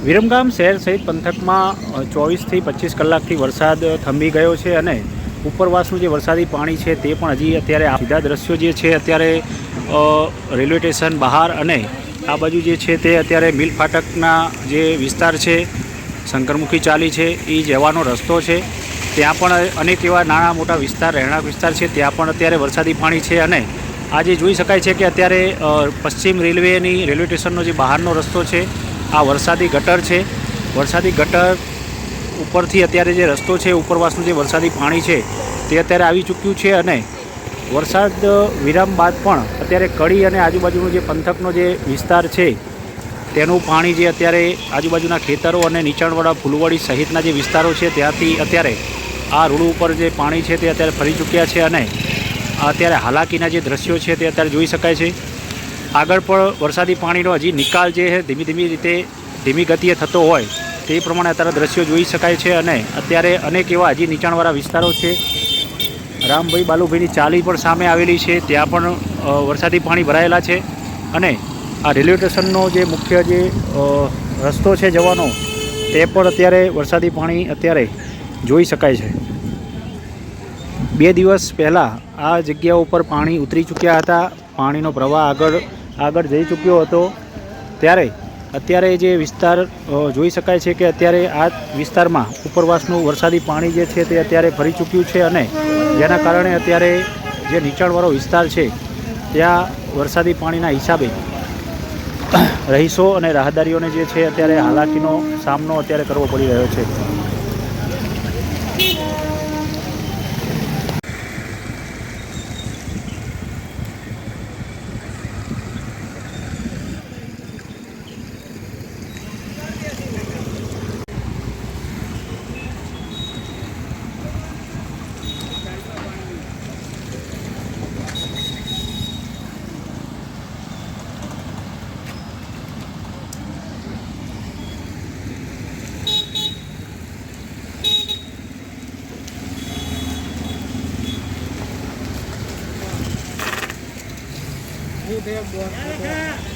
વિરમગામ શહેર સહિત પંથકમાં 24 થી 25 કલાકથી વરસાદ થંભી ગયો છે અને ઉપરવાસનું જે વરસાદી પાણી છે તે પણ હજી અત્યારે સીધા દ્રશ્યો જે છે અત્યારે રેલવે સ્ટેશન બહાર અને આ બાજુ જે છે તે અત્યારે મિલ ફાટકના જે વિસ્તાર છે, શંકરમુખી ચાલી છે, એ જવાનો રસ્તો છે, ત્યાં પણ અનેક એવા નાના મોટા વિસ્તાર, રહેણાંક વિસ્તાર છે, ત્યાં પણ અત્યારે વરસાદી પાણી છે. અને આજે જોઈ શકાય છે કે અત્યારે પશ્ચિમ રેલવેની રેલવે સ્ટેશનનો જે બહારનો રસ્તો છે, આ વરસાદી ગટર છે. વરસાદી ગટર ઉપરથી અત્યારે જે રસ્તો છે, ઉપરવાસનું જે વરસાદી પાણી છે તે અત્યારે આવી ચૂક્યું છે અને વરસાદ વિરામ બાદ પણ અત્યારે કડી અને આજુબાજુનો જે પંથકનો જે વિસ્તાર છે તેનું પાણી જે અત્યારે આજુબાજુના ખેતરો અને નીચાણવાળા ફૂલવાડી સહિતના જે વિસ્તારો છે ત્યાંથી અત્યારે આ રોડ ઉપર જે પાણી છે તે અત્યારે ફરી ચૂક્યા છે અને અત્યારે હાલાકીના જે દ્રશ્યો છે તે અત્યારે જોઈ શકાય છે. આગળ પણ વરસાદી પાણીનો હજી નિકાલ જે છે ધીમી ગતિએ થતો હોય તે પ્રમાણે અત્યારે દ્રશ્યો જોઈ શકાય છે અને અત્યારે અનેક એવા હજી નીચાણવાળા વિસ્તારો છે. રામભાઈ બાલુભાઈની ચાલી પણ સામે આવેલી છે, ત્યાં પણ વરસાદી પાણી ભરાયેલા છે અને આ રેલવે સ્ટેશનનો જે મુખ્ય જે રસ્તો છે જવાનો તે પણ અત્યારે વરસાદી પાણી અત્યારે જોઈ શકાય છે. 2 દિવસ પહેલાં આ જગ્યા ઉપર પાણી ઉતરી ચૂક્યા હતા, પાણીનો પ્રવાહ આગળ જઈ ચૂક્યો હતો, ત્યારે અત્યારે જે વિસ્તાર જોઈ શકાય છે કે અત્યારે આ વિસ્તારમાં ઉપરવાસનું વરસાદી પાણી જે છે તે અત્યારે ફરી ચૂક્યું છે અને જેના કારણે અત્યારે જે નીચાણવાળો વિસ્તાર છે ત્યાં વરસાદી પાણીના હિસાબે રહીશો અને રાહદારીઓને જે છે અત્યારે હાલાકીનો સામનો અત્યારે કરવો પડી રહ્યો છે. Hãy subscribe cho kênh Ghiền Mì Gõ để không bỏ lỡ những video hấp dẫn.